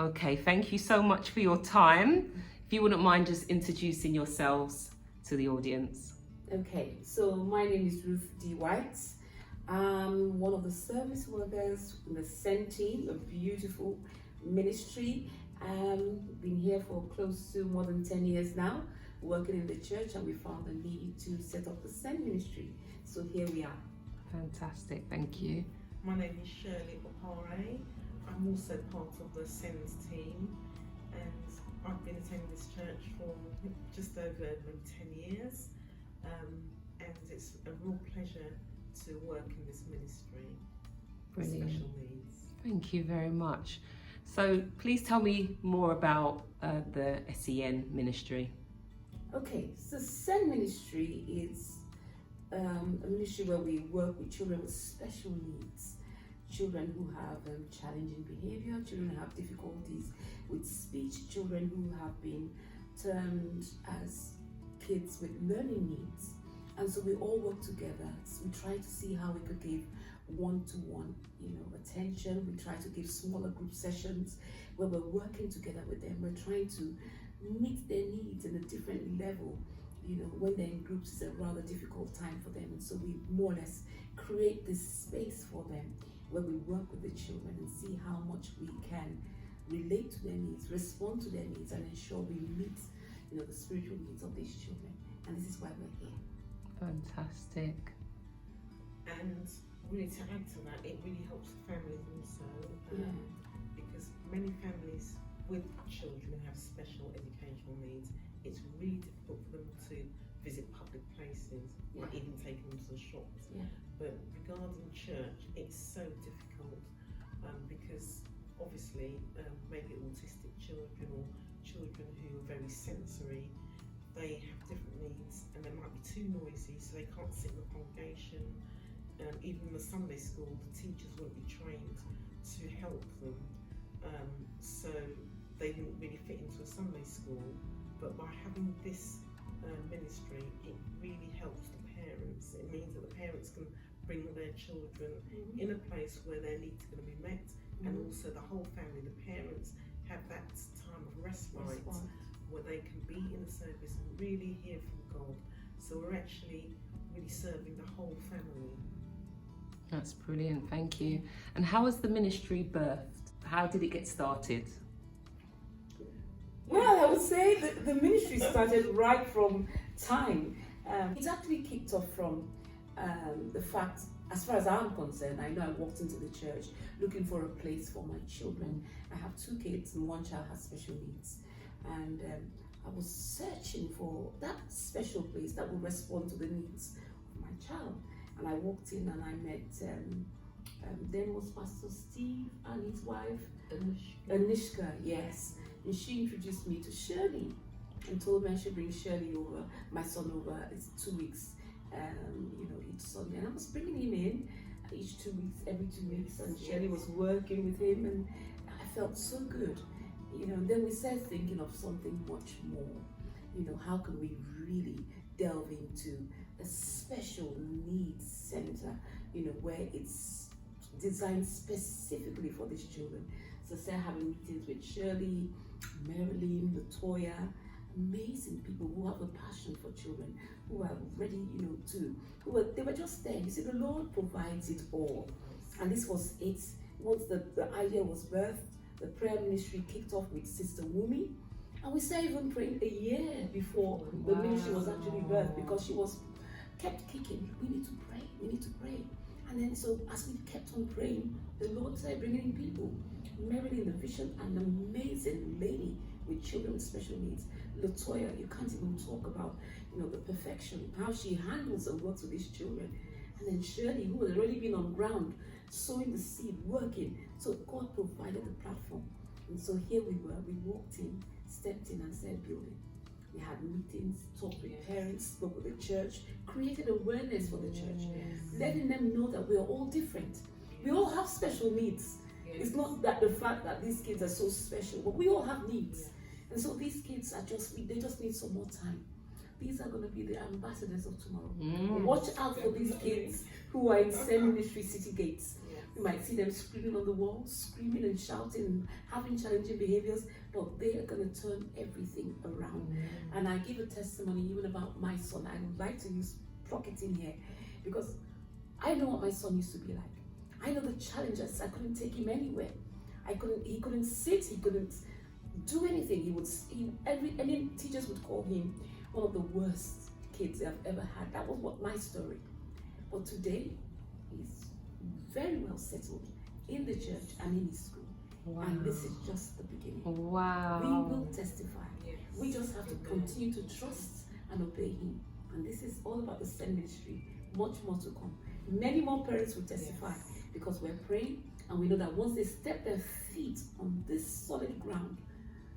Okay, thank you so much for your time. If you wouldn't mind just introducing yourselves to the audience. Okay, so my name is Ruth D. White. I'm one of the service workers in the SEN team, a beautiful ministry. Been here for close to more than 10 years now, working in the church, and we found the need to set up the SEN Ministry. So here we are. Fantastic, thank you. My name is Shirley. I'm also part of the SENS team, and I've been attending this church for just over 10 years, and it's a real pleasure to work in this ministry with special needs. Thank you very much. So please tell me more about the SEN Ministry. Okay, so SEN Ministry is a ministry where we work with children with special needs. Children who have challenging behavior, children who have difficulties with speech, children who have been termed as kids with learning needs. And so we all work together. We try to see how we could give one-to-one, attention. We try to give smaller group sessions where we're working together with them. We're trying to meet their needs in a different level. When they're in groups, it's a rather difficult time for them. And so we more or less create this space for them where we work with the children and see how much we can relate to their needs, respond to their needs, and ensure we meet, the spiritual needs of these children. And this is why we're here. Fantastic. And really, to add to that, it really helps the families also, because many families with children who have special educational needs, it's really difficult for them to visit public places, or even taking them to the shops. But regarding church, it's so difficult because obviously maybe autistic children or children who are very sensory, they have different needs and they might be too noisy, so they can't sit in the congregation. Even in the Sunday school, the teachers won't be trained to help them, so they wouldn't really fit into a Sunday school. But by having this ministry, it really helps the parents. It means that the parents can bring their children in a place where their needs are going to be met, and also the whole family, the parents, have that time of respite where they can be in the service and really hear from God. So we're actually really serving the whole family. That's brilliant, thank you. And how was the ministry birthed? How did it get started? Well, I would say that the ministry started right from time. It actually kicked off from the fact, as far as I'm concerned, I know I walked into the church looking for a place for my children. I have 2 kids and 1 child has special needs. And I was searching for that special place that would respond to the needs of my child. And I walked in and I met, then was Pastor Steve and his wife, Anishka, yes. And she introduced me to Shirley and told me I should bring Shirley over, my son over. It's 2 weeks, each Sunday. And I was bringing him in each 2 weeks, every 2 weeks. And Shirley was working with him and I felt so good. And then we started thinking of something much more. How can we really delve into a special needs center, where it's designed specifically for these children. So I started having meetings with Shirley, Marilyn, Latoya, amazing people who have a passion for children, who are ready, they were just there. You see, the Lord provides it all. And this was it. Once the idea was birthed, the prayer ministry kicked off with Sister Wumi. And we started even praying a year before the ministry was actually birthed, because she kept kicking. We need to pray. And then so as we kept on praying, the Lord started bringing in people. Marilyn, the vision, an amazing lady with children with special needs. Latoya, you can't even talk about, the perfection, how she handles and works with these children. And then Shirley, who had already been on ground, sowing the seed, working. So God provided the platform. And so here we were, we walked in, stepped in and started building. We had meetings, talked with parents, spoke with the church, created awareness for the church, letting them know that we are all different. We all have special needs. It's not that the fact that these kids are so special, but we all have needs. And so these kids they just need some more time. These are going to be the ambassadors of tomorrow. Watch out for these kids who are in SEN Ministry city gates. You might see them screaming on the wall, screaming and shouting, having challenging behaviors, but they are going to turn everything around. And I give a testimony even about my son. I would like to use Pocket in here because I know what my son used to be like. I know the challenges. I couldn't take him anywhere. He couldn't sit. He couldn't do anything. Any teachers would call him one of the worst kids I've ever had. That was my story. But today, he's very well settled in the church and in his school. Wow. And this is just the beginning. Wow. We will testify. Yes. We just have to continue to trust and obey him. And this is all about the SEN Ministry. Much more to come. Many more parents will testify because we're praying and we know that once they step their feet on this solid ground,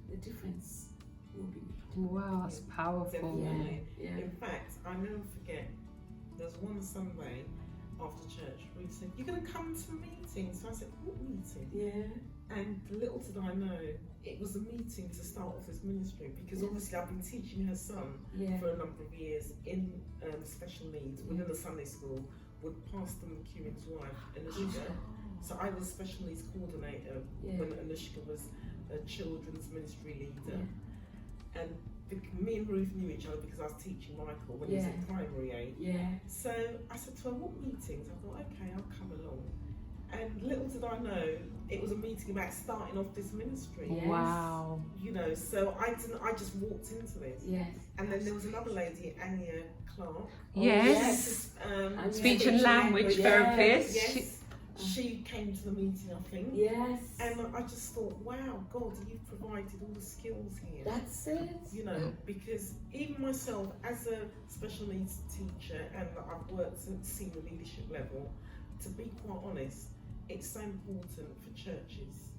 the difference will be made. Wow, that's powerful. Definitely. Yeah. In fact, I never forget, there was one Sunday after church, Ruth said, "You're going to come to a meeting." So I said, "What meeting?" Yeah. And little did I know, it was a meeting to start off this ministry, because obviously I've been teaching her son for a number of years in special needs within the Sunday school with Pastor McEwen's wife, Anushka. So I was special needs coordinator when Anushka was a children's ministry leader. And me and Ruth knew each other because I was teaching Michael when he was in primary age. So I said to her, "What meetings?" I thought, okay, I'll come along. And little did I know, it was a meeting about starting off this ministry. Wow. You know, so I just walked into this. Yes. And then there was another lady, Anya Clark. Yes. Speech and language therapist. Yes. She came to the meeting, I think. Yes. And I just thought, wow, God, you've provided all the skills here. That's it. You know, because even myself, as a special needs teacher, and I've worked at senior leadership level, to be quite honest, it's so important for churches.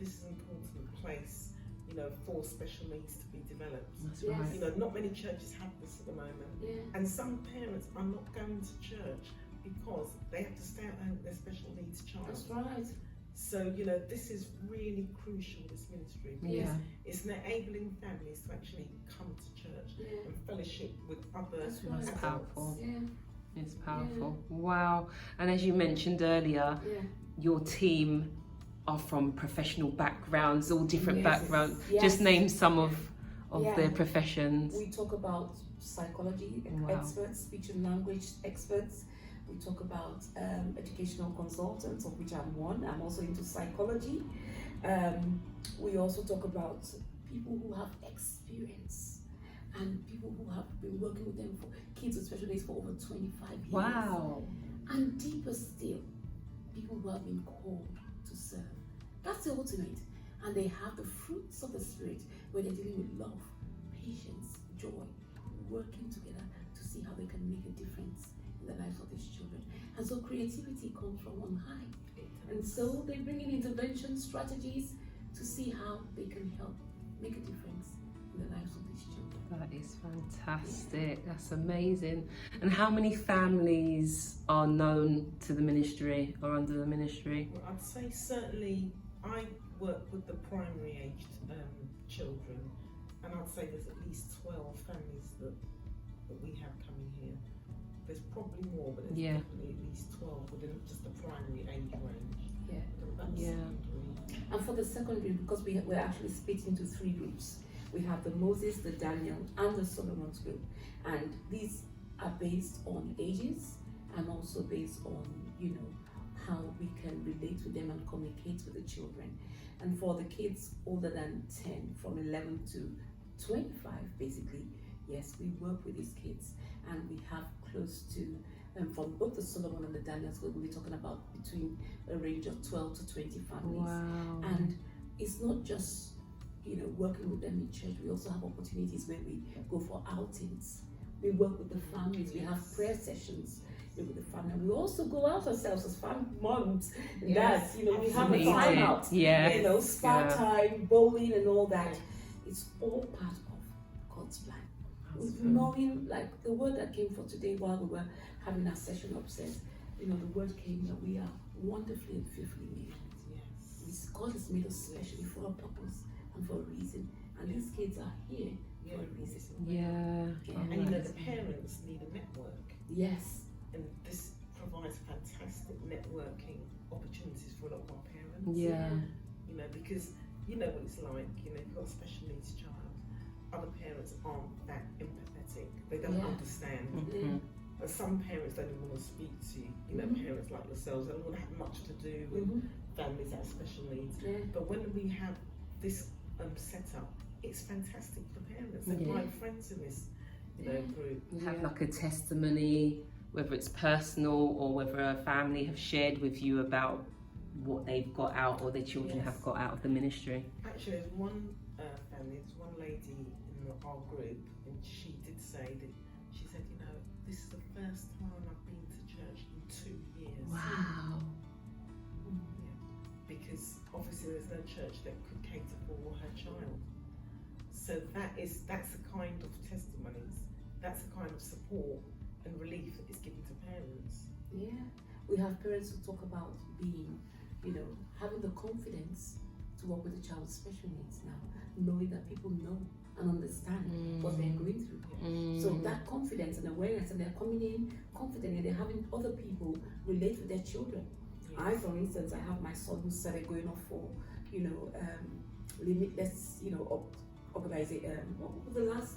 This is an important place, you know, for special needs to be developed. That's right. You know, not many churches have this at the moment. And some parents are not going to church because they have to stay at home with their special needs child. That's right. So, you know, this is really crucial, this ministry, because it's enabling families to actually come to church and fellowship with other That's right. It's adults. powerful. Yeah. It's powerful. Wow. And as you mentioned earlier, your team are from professional backgrounds, all different backgrounds. Just name some of their professions. We talk about psychology experts, speech and language experts. We talk about educational consultants, of which I'm one. I'm also into psychology. We also talk about people who have experience and people who have been working with them for kids with special needs for over 25 years. Wow. And deeper still, people who have been called to serve. That's the ultimate. And they have the fruits of the Spirit where they're dealing with love, patience, joy, working together to see how they can make a difference in the lives of these children. And so creativity comes from on high. And so they bring in intervention strategies to see how they can help make a difference in the lives of these children. That is fantastic. That's amazing. And how many families are known to the ministry or under the ministry? Well, I'd say certainly I work with the primary aged children, and I'd say there's at least 12 families that we have coming here. There's probably more, but there's definitely at least 12 within just the primary age range. And for the secondary, because we're actually split into 3 groups. We have the Moses, the Daniel, and the Solomon's group. And these are based on ages and also based on, you know, how we can relate with them and communicate with the children. And for the kids older than 10, from 11 to 25, basically, yes, we work with these kids. And we have close to, from both the Solomon and the Daniels, we'll be talking about between a range of 12 to 20 families. Wow. And it's not just, you know, working with them in church. We also have opportunities where we go for outings. We work with the families. We have prayer sessions with the family. We also go out ourselves as moms and dads. You know, we have a time out. You know, spa time, bowling, and all that. It's all part of God's plan. Knowing, like the word that came for today while we were having our session upstairs, you know, the word came that we are wonderfully and fearfully made. God has made us specially for a purpose and for a reason. And these kids are here for a reason. And you know, the parents need a network. Yes. And this provides fantastic networking opportunities parents. Yeah. You know, because you know what it's like. You know, you've got a special needs child. Other parents aren't that empathetic. They don't understand. Mm-hmm. And some parents don't even want to speak to you know parents like yourselves. They don't want to have much to do with families that have special needs. But when we have this setup, it's fantastic for parents. They find friends in this group. You have like a testimony, whether it's personal or whether a family have shared with you about what they've got out or their children have got out of the ministry. Actually, there's one family, there's one lady in our group, and she did say that, she said, you know, this is the first time I've been to church in 2 years. Wow. Because obviously there's no church that could cater for her child. So that's the kind of testimonies, that's the kind of support and relief that is given to parents. Yeah, we have parents who talk about being, you know, having the confidence to work with a child with special needs now, knowing that people know and understand what they're going through. So that confidence and awareness, and they're coming in confident, and they're having other people relate with their children. I, for instance, I have my son who started going off for, you know, limitless, you know, organization. What was the last?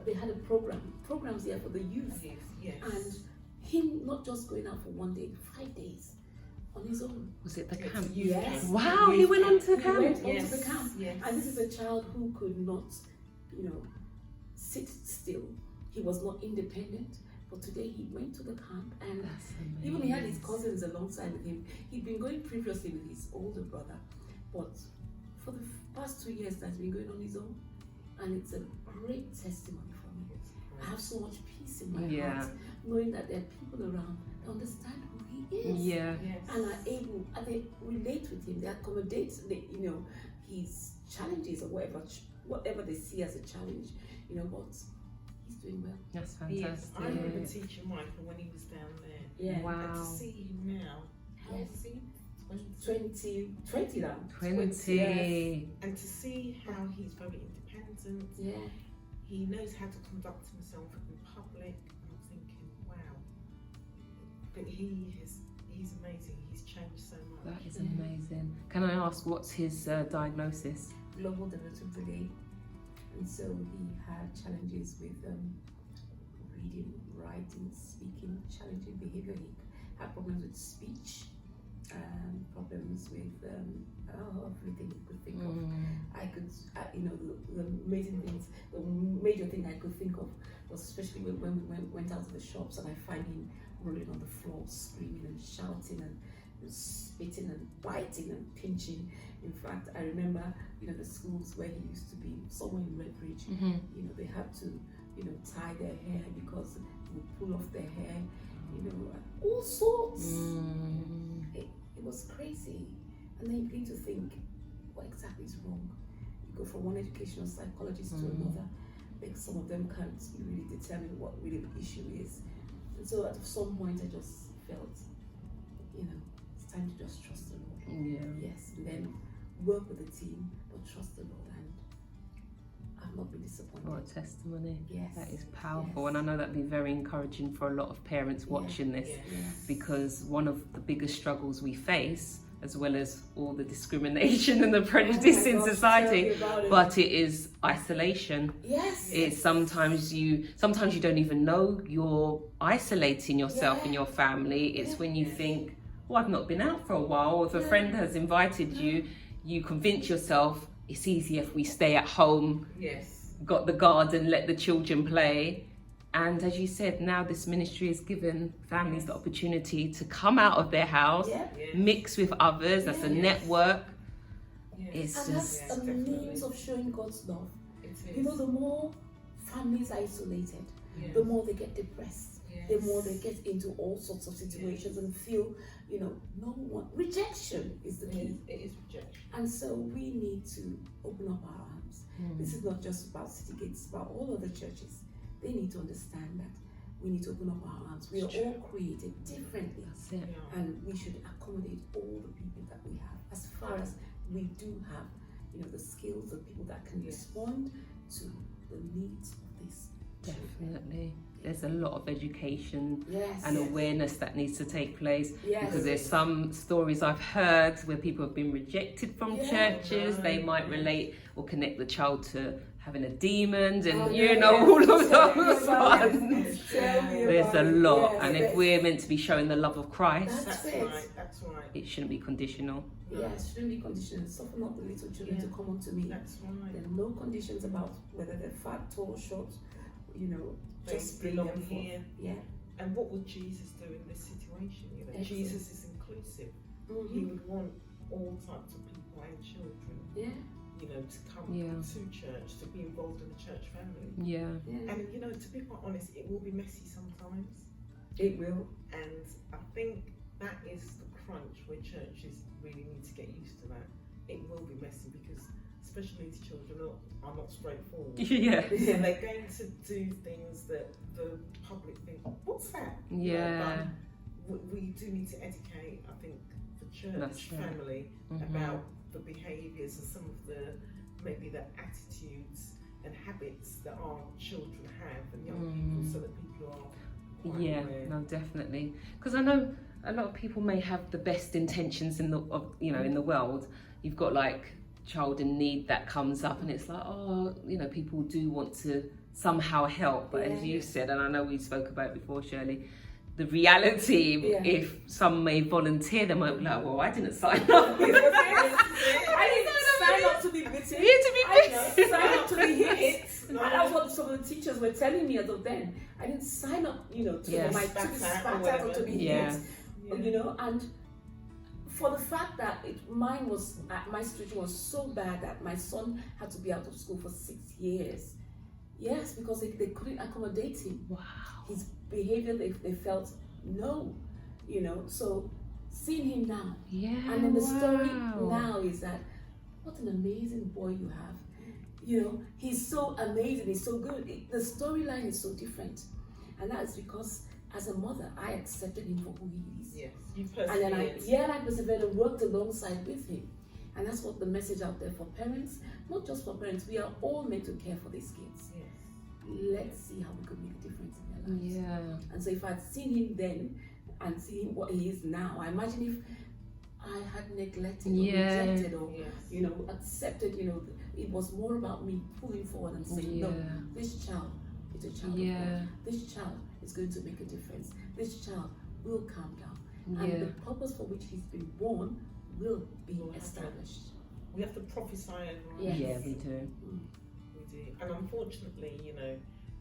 They had programs here for the youth, and him not just going out for 1 day, 5 days on his own. Was it the camp? Yes. Wow, he went on to camp. He went onto the camp, and this is a child who could not, you know, sit still. He was not independent. But today he went to the camp, and even he had his cousins alongside with him. He'd been going previously with his older brother, but for the past 2 years that's been going on his own, and it's a great testimony for me. I have so much peace in my heart, knowing that there are people around that understand who he is, and are able, and they relate with him. They accommodate, you know, his challenges or whatever they see as a challenge. You know what? He's doing well. That's fantastic. I remember teaching Michael when he was down there. Wow. And to see him now, how old is he? 20 now. 20. Yes. And to see how he's very independent. He knows how to conduct himself in public. I'm thinking, wow. But he's amazing. He's changed so much. That is amazing. Can I ask, what's his diagnosis? Global developmental delay. And so he had challenges with reading, writing, speaking, challenging behavior. He had problems with speech, problems with everything you could think of. I could, you know, the amazing things, the major thing I could think of was especially when we went out to the shops, and I find him rolling on the floor, screaming and shouting and spitting and biting and pinching. In fact, I remember, you know, the schools where he used to be, somewhere in Redbridge, you know, they had to, you know, tie their hair because they would pull off their hair, you know, all sorts. It was crazy. And then you begin to think, what exactly is wrong? You go from one educational psychologist to another, like some of them can't really determine what really the issue is. And so at some point I just felt, you know, it's time to just trust the Lord. Yes, and then work with the team, but trust the Lord, and I've not been disappointed. What a testimony. Yes. That is powerful, and I know that'd be very encouraging for a lot of parents watching this, because one of the biggest struggles we face, as well as all the discrimination and the prejudice in society, but it is isolation. It's sometimes you don't even know you're isolating yourself and your family. It's when you think, oh, I've not been out for a while. If a friend has invited you, you convince yourself it's easier if we stay at home, got the garden, let the children play. And as you said, now this ministry has given families the opportunity to come out of their house, mix with others. That's a network. It's and just that's a means of showing God's love. You know, the more families are isolated, the more they get depressed. The more they get into all sorts of situations and feel, you know, no one, rejection is the key. It is rejection. And so we need to open up our arms. This is not just about City Gates, it's about all other churches. They need to understand that we need to open up our arms. We are all created differently, and we should accommodate all the people that we have, as far as we do have, you know, the skills of people that can respond to the needs of this Definitely. There's a lot of education Yes. and awareness that needs to take place, Yes. because there's some stories I've heard where people have been rejected from churches. They might relate or connect the child to having a demon and all of those ones. There's a lot, and if we're meant to be showing the love of Christ, That's right. it shouldn't be conditional. Yes, shouldn't be conditions. Suffer not the little children to come unto me. That's right. There are no conditions about whether they're fat, tall, short. Just They bring belong them forth. here. Yeah. And what would Jesus do in this situation? Excellent. Jesus is inclusive. Mm-hmm. He would want all types of people and children, Yeah. to come to church, to be involved in the church family. Yeah. Yeah. And to be quite honest, it will be messy sometimes. It will. And I think that is the crunch where churches really need to get used to that. It will be messy because special needs children are not straightforward. Yeah. And they're going to do things that the public think, what's that? Yeah. But we do need to educate, I think, the church That's right. family about the behaviours and some of maybe the attitudes and habits that our children have and young people, so that people are quite aware. No, definitely. Because I know a lot of people may have the best intentions in the world. You've got like child in need that comes up, and it's like, people do want to somehow help, but as you said, and I know we spoke about it before, Shirley, the reality, if some may volunteer, they might be like, well, I didn't sign up. I didn't sign up to be bitten. I didn't sign up to be hit. And that's what some of the teachers were telling me as of then. I didn't sign up, to be spat at or to be hit. And for the fact that my situation was so bad that my son had to be out of school for 6 years. Yes, because they couldn't accommodate him. Wow. His behavior, they felt no, so seeing him now. Yeah. And then the story now is that, what an amazing boy you have. He's so amazing, he's so good. The storyline is so different. And that is because as a mother, I accepted him for who he is. Yes, you persevered. And then I persevered and worked alongside with him. And that's what the message out there for parents, not just for parents, we are all meant to care for these kids. Yes. Let's see how we could make a difference in their lives. Yeah. And so if I'd seen him then and seen what he is now, I imagine if I had neglected or rejected or accepted, it was more about me pulling forward and saying, no, this child is a child of God. This child is going to make a difference. This child will calm down. And the purpose for which he's been born will be established. We have to prophesy over our Yes. Yeah, we do. We do. And unfortunately,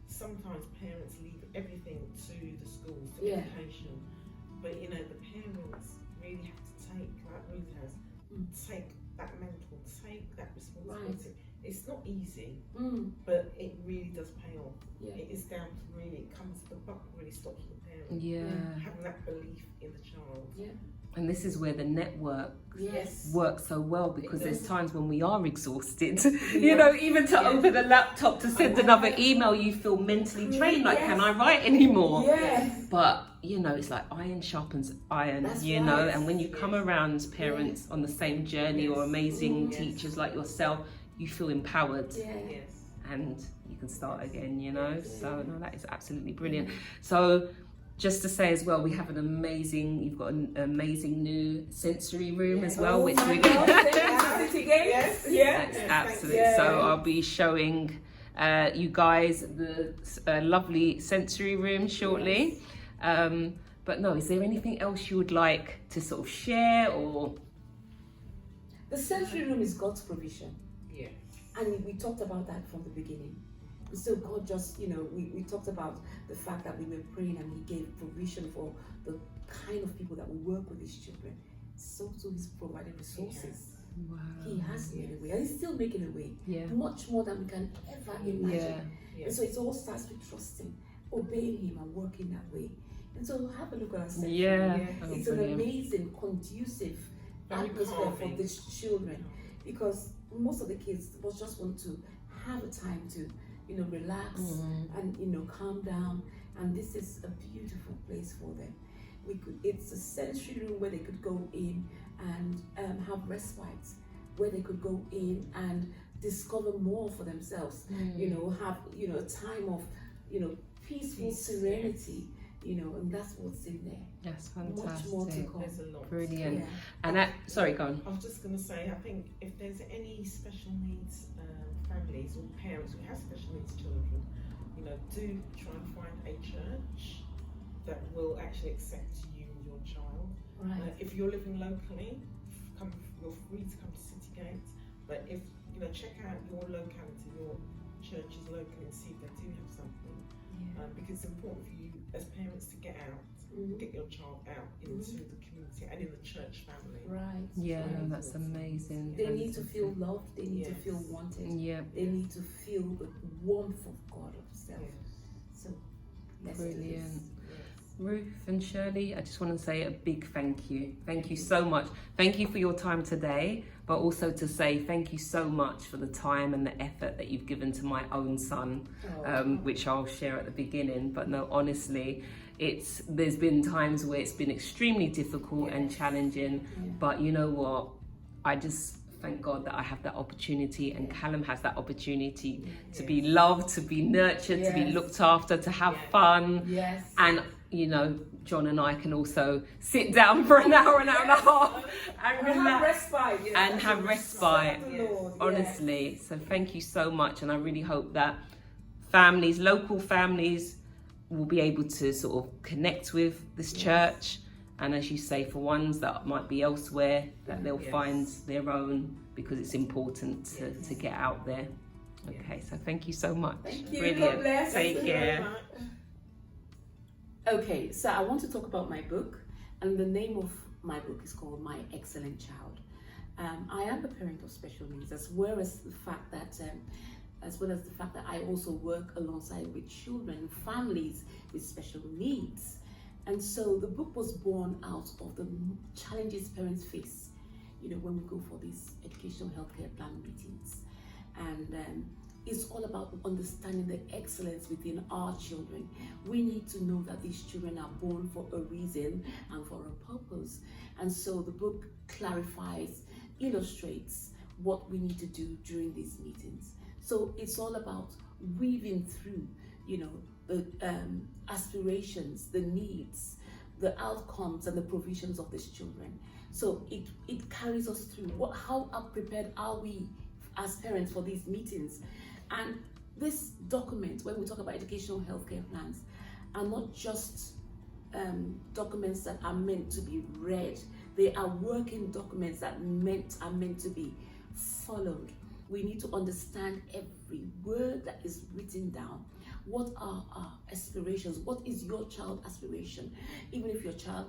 sometimes parents leave everything to the schools, to education. But, the parents really have to take, like Ruth has, take that mantle, take that responsibility. Right. It's not easy, but it really does pay off. Yeah. It is down to the buck really stops with the parent. Yeah. Having that belief in the child. Yeah. And this is where the network Yes. works so well, because there's times when we are exhausted, even to open a laptop to send another email, you feel mentally drained, like, can I write anymore? Yes. But, it's like iron sharpens iron, That's right. And when you come around parents on the same journey or amazing teachers like yourself, you feel empowered and you can start again, So, no, that is absolutely brilliant. So, just to say as well, we have you've got an amazing new sensory room as well, which we're Yes. That's absolutely. So I'll be showing you guys the lovely sensory room shortly. But no, is there anything else you would like to sort of share or? The sensory room is God's provision. Yeah. And we talked about that from the beginning. So God just, we talked about the fact that we were praying and He gave provision for the kind of people that will work with His children. So too He's provided resources. Wow. He has made a way, and He's still making a way. Yeah. Much more than we can ever imagine. Yeah. And so it all starts with trusting, obeying Him and working that way. And so have a look at our section. It's an amazing, conducive atmosphere for these children, because most of the kids just want to have a time to relax and calm down, and this is a beautiful place for them. It's a sensory room where they could go in and have respite, where they could go in and discover more for themselves. Have a time of peaceful Peace, serenity, and that's what's in there. That's Much fantastic. more to come. There's a lot. Brilliant. Yeah. And sorry, go on. I was just going to say, I think if there's any special needs families or parents who have special needs children, do try and find a church that will actually accept you and your child. Right. If you're living locally, you're free to come to City Gate. But if check out your locality, your churches locally, and see if they do have something. Yeah. Because it's important for you as parents to get out, get your child out into the community and in the church family. Right. Yeah, Right. that's amazing. They need to feel loved. They need to feel wanted. Yeah. They need to feel the warmth of God Himself. So, let's do Brilliant. this. Ruth and Shirley, I just want to say a big thank you. Thank you so much. Thank you for your time today, but also to say thank you so much for the time and the effort that you've given to my own son, which I'll share at the beginning. But no, honestly, there's been times where it's been extremely difficult and challenging, but you know what? I just thank God that I have that opportunity, and Callum has that opportunity to be loved, to be nurtured, to be looked after, to have fun. Yes. And John and I can also sit down for an hour and a half and relax and have respite. Honestly, so thank you so much, and I really hope that local families will be able to sort of connect with this church, and as you say, for ones that might be elsewhere, that they'll find their own, because it's important to get out there. Okay, so thank you so much. Thank you. Brilliant. God bless. Take care. Okay, so I want to talk about my book, and the name of my book is called My Excellent Child. I am a parent of special needs, as well as the fact that I also work alongside with children and families with special needs. And so the book was born out of the challenges parents face, when we go for these educational healthcare plan meetings. And it's all about understanding the excellence within our children. We need to know that these children are born for a reason and for a purpose. And so the book clarifies, illustrates what we need to do during these meetings. So it's all about weaving through, the aspirations, the needs, the outcomes and the provisions of these children. So it carries us through. How prepared are we as parents for these meetings? And this document, when we talk about educational healthcare plans, are not just documents that are meant to be read. They are working documents that are meant to be followed. We need to understand every word that is written down. What are our aspirations? What is your child's aspiration? Even if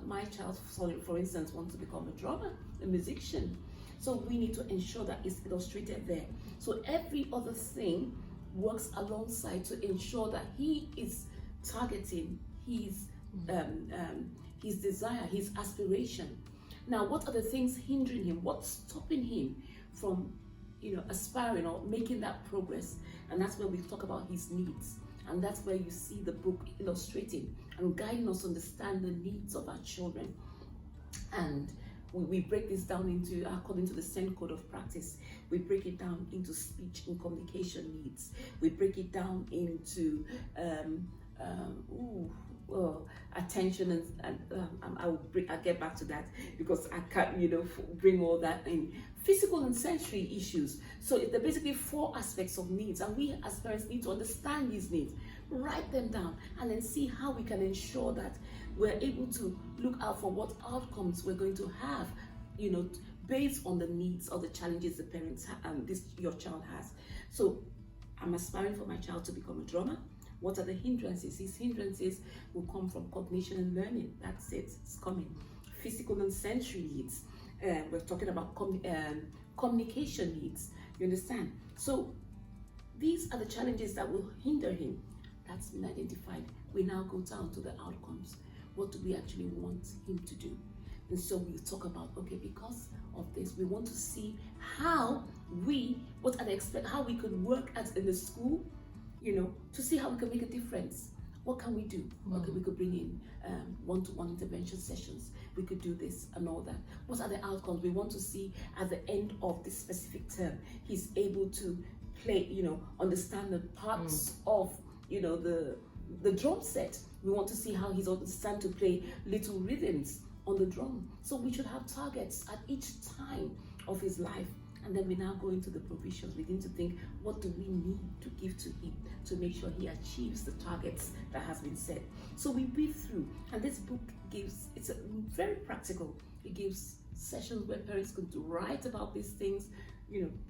my child, for instance, wants to become a drummer, a musician. So we need to ensure that it's illustrated there. So every other thing works alongside to ensure that he is targeting his desire, his aspiration. Now, what are the things hindering him? What's stopping him from, aspiring or making that progress? And that's where we talk about his needs. And that's where you see the book illustrating and guiding us to understand the needs of our children. And we break this down into, according to the SEN Code of Practice, we break it down into speech and communication needs. We break it down into attention and I'll get back to that, because I can't bring all that in. Physical and sensory issues. So there are basically 4 aspects of needs, and we as parents need to understand these needs, write them down, and then see how we can ensure that we're able to look out for what outcomes we're going to have, based on the needs or the challenges the parents your child has. So I'm aspiring for my child to become a drummer. What are the hindrances? His hindrances will come from cognition and learning. That's it. It's coming. Physical and sensory needs. We're talking about communication needs. You understand? So these are the challenges that will hinder him. That's been identified. We now go down to the outcomes. What do we actually want him to do? And so we talk about, okay, because of this, we want to see how we could work in the school, to see how we can make a difference. What can we do? Okay, we could bring in one-to-one intervention sessions. We could do this and all that. What are the outcomes? We want to see at the end of this specific term, he's able to play, understand the parts of, the the drum set. We want to see how he's understand to play little rhythms on the drum. So we should have targets at each time of his life. And then we now go into the provisions. We need to think, what do we need to give to him to make sure he achieves the targets that has been set? So we weave through, and this book it's very practical. It gives sessions where parents can write about these things,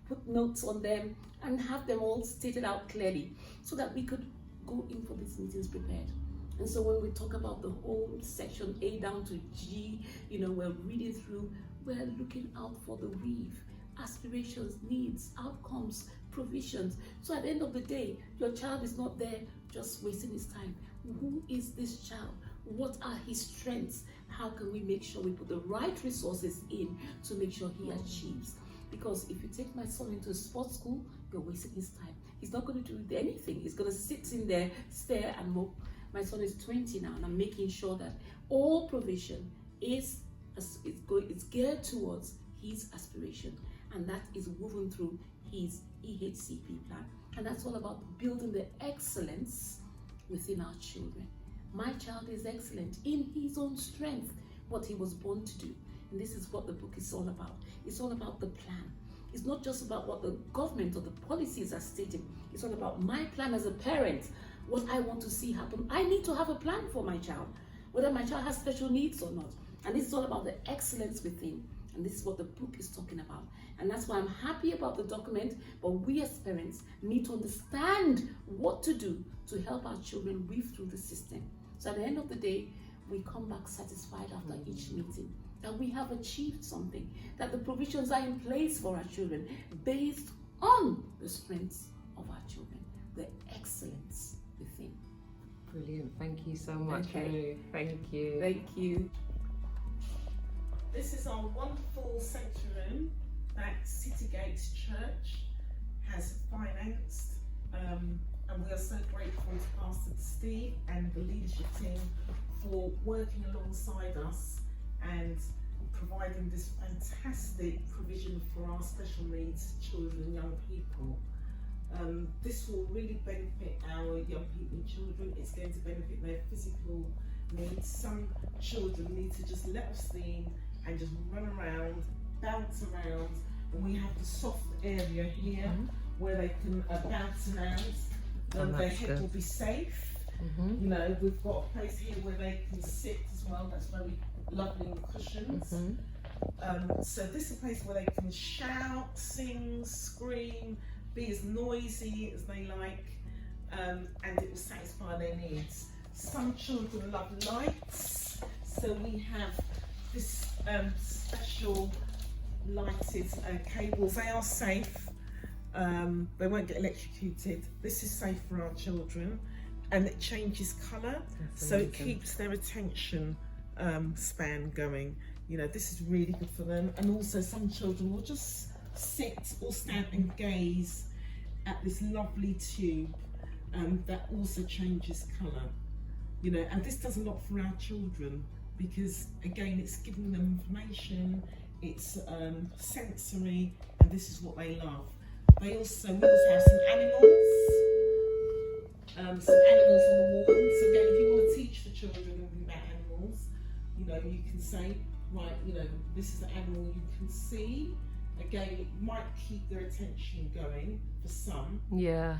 put notes on them and have them all stated out clearly so that we could go in for these meetings prepared. And so when we talk about the whole section A down to G, we're reading through, we're looking out for the weave, aspirations, needs, outcomes, provisions. So at the end of the day, your child is not there just wasting his time. Who is this child? What are his strengths? How can we make sure we put the right resources in to make sure he achieves? Because if you take my son into a sports school, you're wasting his time. He's not going to do anything. He's going to sit in there, stare and mope. My son is 20 now, and I'm making sure that all provision is geared towards his aspiration, and that is woven through his EHCP plan. And that's all about building the excellence within our children. My child is excellent in his own strength, what he was born to do. And this is what the book is all about. It's all about the plan. It's not just about what the government or the policies are stating. It's all about my plan as a parent, what I want to see happen. I need to have a plan for my child, whether my child has special needs or not. And this is all about the excellence within. And this is what the book is talking about. And that's why I'm happy about the document, but we as parents need to understand what to do to help our children weave through the system. So at the end of the day, we come back satisfied after each meeting, that we have achieved something, that the provisions are in place for our children based on the strengths of our children, the excellence within. Brilliant. Thank you so much, Okay. Ruth. Thank you. Thank you. This is our wonderful sanctuary that City Gates Church has financed, and we are so grateful to Pastor Steve and the leadership team for working alongside us and providing this fantastic provision for our special needs children and young people. This will really benefit our young people and children. It's going to benefit their physical needs. Some children need to just let off steam and just run around, bounce around, and we have the soft area here where they can bounce around. Their head will be safe. We've got a place here where they can sit as well. That's very lovely with cushions. So this is a place where they can shout, sing, scream, be as noisy as they like, and it will satisfy their needs. Some children love lights, so we have this special lighted cables. They are safe. They won't get electrocuted. This is safe for our children, and it changes colour, so it keeps their attention span going. This is really good for them. And also some children will just sit or stand and gaze at this lovely tube that also changes colour. And this does a lot for our children, because again, it's giving them information, it's sensory, and this is what they love. We also have some animals. On the wall. So again, if you want to teach the children about animals, you can say, right, this is the animal you can see. Again, it might keep their attention going for some. Yeah.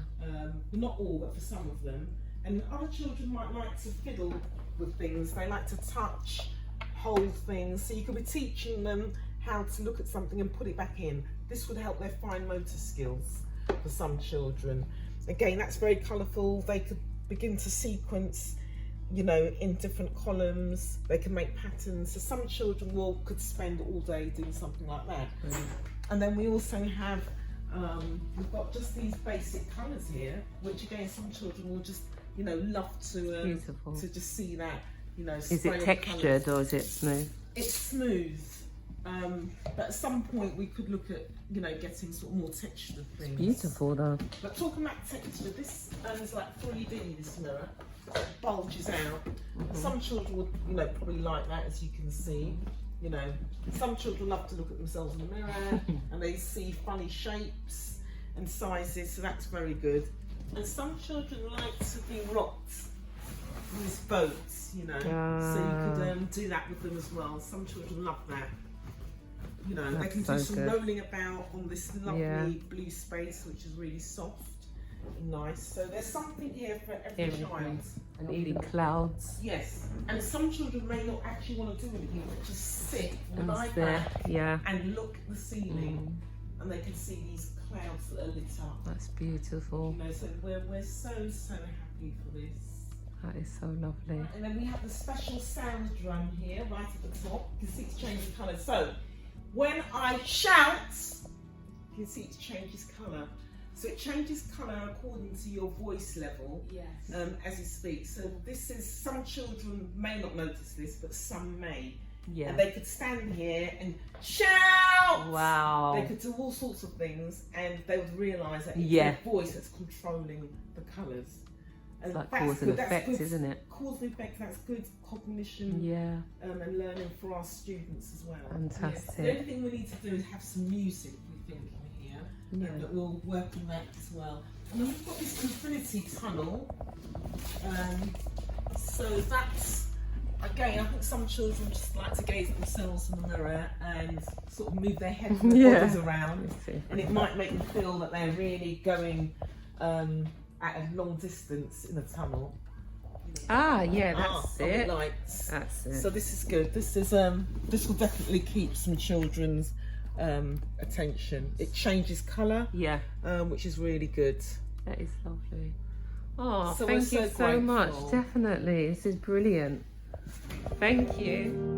Not all, but for some of them. And other children might like to fiddle with things. They like to touch, hold things. So you could be teaching them how to look at something and put it back in. This would help their fine motor skills for some children. Again, that's very colourful. They could begin to sequence, in different columns. They can make patterns. So some children could spend all day doing something like that. And then we also have, we've got just these basic colours here, which again, some children will just, love to just see that, Is it textured or is it smooth? It's smooth. But at some point we could look at, getting sort of more textured things. Beautiful though. But talking about texture, this is like 3D, this mirror. It bulges out. Some children would, probably like that, as you can see. Some children love to look at themselves in the mirror and they see funny shapes and sizes, so that's very good. And some children like to be rocked these boats, you know. So you could do that with them as well. Some children love that. You know, they can do some rolling about on this lovely blue space, which is really soft and nice. So there's something here for every child. And even clouds. Yes, and some children may not actually want to do anything, but just sit with an iPad and look at the ceiling, and they can see these clouds that are lit up. That's beautiful. You know, so we're so happy for this. That is so lovely. Right, and then we have the special sound drum here, right at the top. You can see it's changing colour. So when I shout, you can see it changes colour. So it changes colour according to your voice level as you speak. So this is, some children may not notice this, but some may. Yeah. And they could stand here and shout. Wow. They could do all sorts of things, and they would realise that it's their voice that's controlling the colours. It's like cause and effect, isn't it? Cause and effect, that's good cognition and learning for our students as well. Fantastic. Yes. The only thing we need to do is have some music, we think, in here, but we'll work on that as well. And then we've got this infinity tunnel. So that's, again, I think some children just like to gaze at themselves in the mirror and sort of move their heads and their bodies around, and it might make them feel that they're really going at a long distance in a tunnel. That's it. Lights. That's it. So this is good. This is this will definitely keep some children's attention. It changes colour, which is really good. That is lovely. Oh, so thank you so much. Definitely, this is brilliant. Thank you.